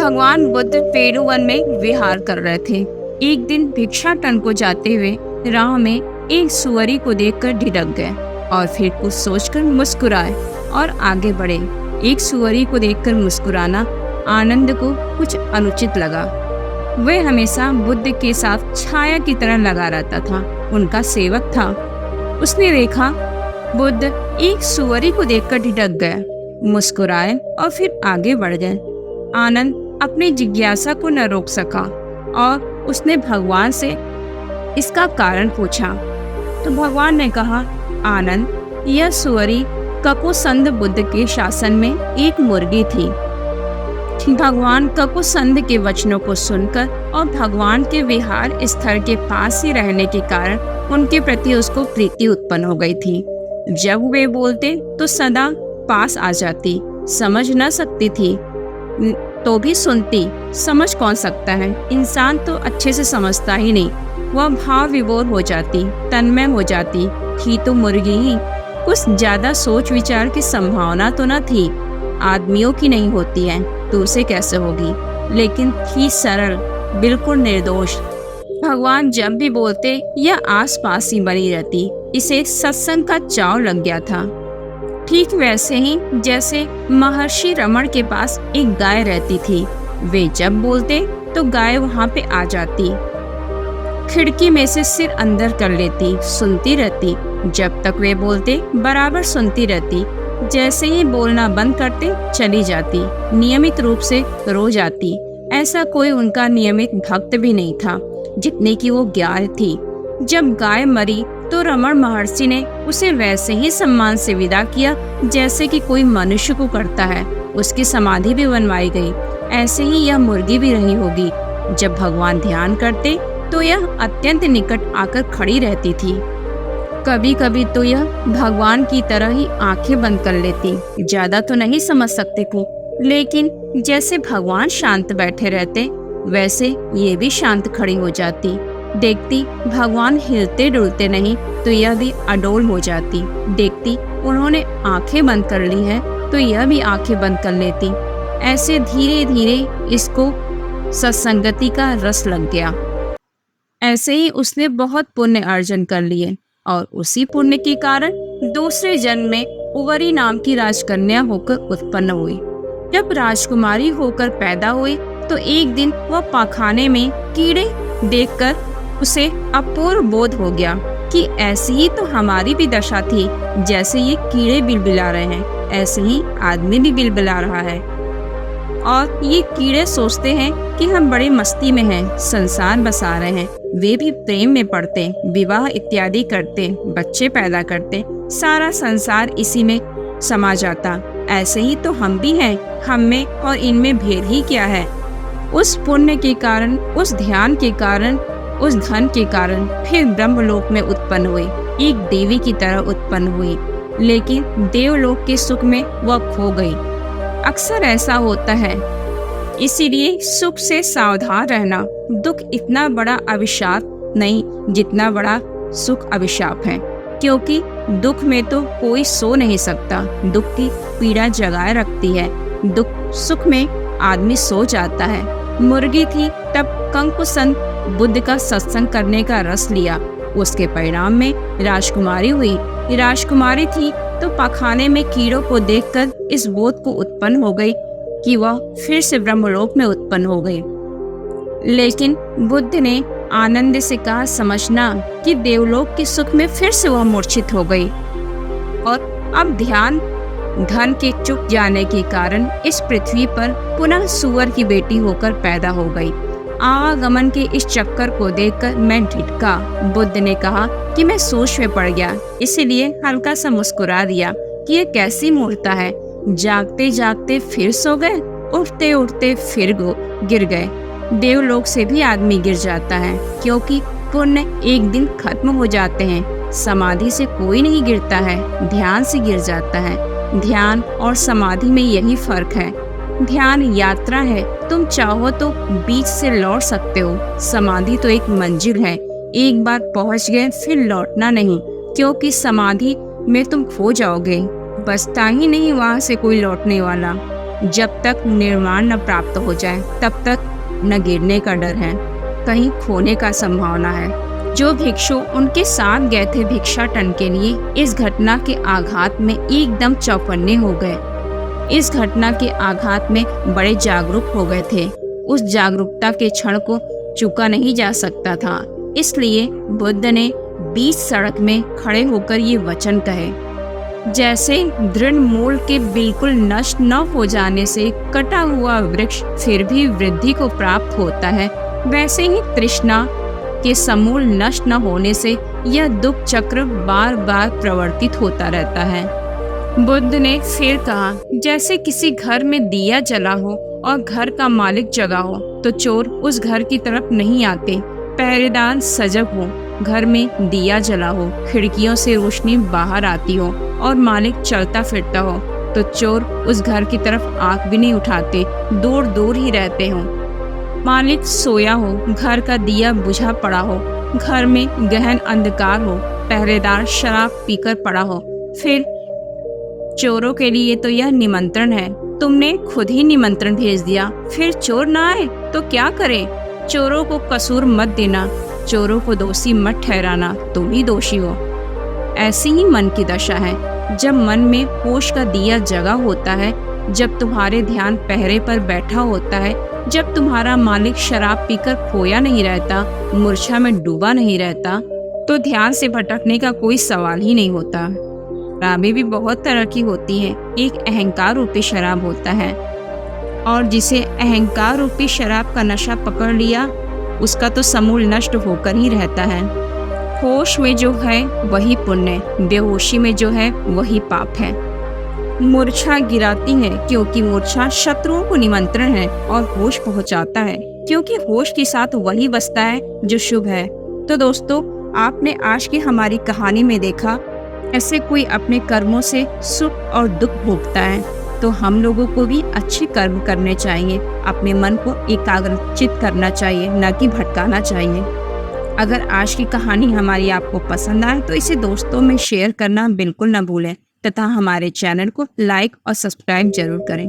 भगवान बुद्ध पेरुवन में विहार कर रहे थे। एक दिन भिक्षाटन को जाते हुए राह में एक सुअरी को देखकर ढिठक गए और फिर कुछ सोचकर मुस्कुराए और आगे बढ़े। एक सुअरी को देखकर मुस्कुराना आनंद को कुछ अनुचित लगा। वह हमेशा बुद्ध के साथ छाया की तरह लगा रहता था, उनका सेवक था। उसने देखा बुद्ध एक सुअरी को देखकर ढिठक गए, मुस्कुराए और फिर आगे बढ़ गए। आनंद अपनी जिज्ञासा को न रोक सका और उसने भगवान से इसका कारण पूछा। तो भगवान ने कहा, आनंद, यह सुअरी ककुसंद बुद्ध के शासन में एक मुर्गी थी। भगवान ककुसंद के वचनों को सुनकर और भगवान के विहार स्थल के पास ही रहने के कारण उनके प्रति उसको प्रीति उत्पन्न हो गई थी। जब वे बोलते तो सदा पास आ जाती, समझ न सकती थी तो भी सुनती। समझ कौन सकता है, इंसान तो अच्छे से समझता ही नहीं। वह भाव विभोर हो जाती, तन्मय हो जाती थी तो मुर्गी ही। कुछ ज्यादा सोच विचार की संभावना तो न थी, आदमियों की नहीं होती है तो उसे कैसे होगी, लेकिन थी सरल, बिल्कुल निर्दोष। भगवान जब भी बोलते यह आस पास ही बनी रहती। इसे सत्संग का चाव लग गया था। ठीक वैसे ही जैसे महर्षि रमण के पास एक गाय रहती थी। वे जब बोलते तो गाय वहां पे आ जाती, खिड़की में से सिर अंदर कर लेती, सुनती रहती। जब तक वे बोलते बराबर सुनती रहती। जैसे ही बोलना बंद करते चली जाती, नियमित रूप से रोज आती। ऐसा कोई उनका नियमित भक्त भी नहीं था जितने की वो गाय थी। जब गाय मरी तो रमण महर्षि ने उसे वैसे ही सम्मान से विदा किया जैसे कि कोई मनुष्य को करता है। उसकी समाधि भी बनवाई गई। ऐसे ही यह मुर्गी भी रही होगी। जब भगवान ध्यान करते तो यह अत्यंत निकट आकर खड़ी रहती थी। कभी कभी तो यह भगवान की तरह ही आंखें बंद कर लेती। ज्यादा तो नहीं समझ सकती थी, लेकिन जैसे भगवान शांत बैठे रहते वैसे ये भी शांत खड़ी हो जाती। देखती भगवान हिलते डुलते नहीं तो यह भी अडोल हो जाती। देखती उन्होंने आंखें बंद कर ली है तो यह भी आंखें बंद कर लेती। ऐसे धीरे धीरे इसको सत्संगति का रस लग गया। ऐसे ही उसने बहुत पुण्य अर्जन कर लिए और उसी पुण्य के कारण दूसरे जन्म में उवरी नाम की राजकन्या होकर उत्पन्न हुई। जब राजकुमारी होकर पैदा हुई तो एक दिन वह पाखाने में कीड़े देखकर उसे अपूर्व बोध हो गया कि ऐसी ही तो हमारी भी दशा थी। जैसे ये कीड़े बिलबिला रहे हैं ऐसे ही आदमी भी बिलबिला रहा है। और ये कीड़े सोचते हैं कि हम बड़े मस्ती में हैं, संसार बसा रहे हैं। वे भी प्रेम में पड़ते, विवाह इत्यादि करते, बच्चे पैदा करते, सारा संसार इसी में समा जाता। ऐसे ही तो हम भी हैं, हम में और इनमें भेद ही क्या है। उस पुण्य के कारण, उस ध्यान के कारण, उस धन के कारण फिर ब्रह्मलोक में उत्पन्न हुई, एक देवी की तरह उत्पन्न हुई। लेकिन देवलोक के सुख में वह खो गई। अक्सर ऐसा होता है, इसीलिए सुख से सावधान रहना। दुख इतना बड़ा अभिशाप नहीं जितना बड़ा सुख अभिशाप है, क्योंकि दुख में तो कोई सो नहीं सकता। दुख की पीड़ा जगाए रखती है। दुख सुख में आदमी सो जाता है। मुर्गी थी तब कंकुसंद बुद्ध का सत्संग करने का रस लिया। उसके परिणाम में राजकुमारी हुई। राजकुमारी थी तो पाखाने में कीड़ों को देखकर इस बोध को उत्पन्न हो गई कि वह फिर से ब्रह्मलोक में उत्पन्न हो गई। लेकिन बुद्ध ने आनंद से कहा, समझना कि देवलोक के सुख में फिर से वह मूर्छित हो गई और अब ध्यान धन के चुक जाने के कारण इस पृथ्वी पर पुनः सुअर की बेटी होकर पैदा हो गई। आवागमन के इस चक्कर को देखकर मैं ढिठका। बुद्ध ने कहा कि मैं सोच में पड़ गया, इसीलिए हल्का सा मुस्कुरा दिया कि यह कैसी मूर्खता है। जागते जागते फिर सो गए, उठते उठते फिर गिर गए। देवलोक से भी आदमी गिर जाता है, क्योंकि पुण्य एक दिन खत्म हो जाते हैं। समाधि से कोई नहीं गिरता है, ध्यान से गिर जाता है। ध्यान और समाधि में यही फर्क है। ध्यान यात्रा है, तुम चाहो तो बीच से लौट सकते हो। समाधि तो एक मंजिल है, एक बार पहुंच गए फिर लौटना नहीं, क्योंकि समाधि में तुम खो जाओगे। बचता ही नहीं वहां से कोई लौटने वाला। जब तक निर्वाण न प्राप्त हो जाए तब तक न गिरने का डर है, कहीं खोने का संभावना है। जो भिक्षु उनके साथ गए थे भिक्षाटन के लिए, इस घटना के आघात में एकदम चौकन्ने हो गए। इस घटना के आघात में बड़े जागरूक हो गए थे। उस जागरूकता के क्षण को चूका नहीं जा सकता था। इसलिए बुद्ध ने बीच सड़क में खड़े होकर ये वचन कहे, जैसे दृढ़ मूल के बिल्कुल नष्ट न हो जाने से कटा हुआ वृक्ष फिर भी वृद्धि को प्राप्त होता है, वैसे ही तृष्णा के समूल नष्ट न होने से यह दुख चक्र बार बार प्रवर्तित होता रहता है। बुद्ध ने फिर कहा, जैसे किसी घर में दिया जला हो और घर का मालिक जगा हो तो चोर उस घर की तरफ नहीं आते। पहरेदार सजग हो, घर में दिया जला हो, खिड़कियों से रोशनी बाहर आती हो और मालिक चलता फिरता हो तो चोर उस घर की तरफ आंख भी नहीं उठाते, दूर दूर ही रहते हो। मालिक सोया हो, घर का दिया बुझा पड़ा हो, घर में गहन अंधकार हो, पहरेदार शराब पीकर पड़ा हो, फिर चोरों के लिए तो यह निमंत्रण है। तुमने खुद ही निमंत्रण भेज दिया, फिर चोर ना आए तो क्या करे। चोरों को कसूर मत देना, चोरों को दोषी मत ठहराना, तुम ही दोषी हो। ऐसी ही मन की दशा है। जब मन में होश का दिया जगा होता है, जब तुम्हारे ध्यान पहरे पर बैठा होता है, जब तुम्हारा मालिक शराब पीकर खोया नहीं रहता, मूर्छा में डूबा नहीं रहता, तो ध्यान से भटकने का कोई सवाल ही नहीं होता। शराबें भी बहुत तरह की होती हैं। एक अहंकार रूपी शराब होता है, और जिसे अहंकार रूपी शराब का नशा पकड़ लिया उसका तो समूल नष्ट होकर ही रहता है। होश में जो है वही पुण्य, बेहोशी में जो है वही पाप है। मूर्छा गिराती है क्योंकि मूर्छा शत्रुओं को निमंत्रण है, और होश पहुंचाता है क्योंकि होश के साथ वही बसता है जो शुभ है। तो दोस्तों, आपने आज की हमारी कहानी में देखा ऐसे कोई अपने कर्मों से सुख और दुख भोगता है, तो हम लोगों को भी अच्छे कर्म करने चाहिए, अपने मन को एकाग्रचित करना चाहिए, न कि भटकाना चाहिए। अगर आज की कहानी हमारी आपको पसंद आए तो इसे दोस्तों में शेयर करना बिल्कुल न भूलें, तथा हमारे चैनल को लाइक और सब्सक्राइब जरूर करें।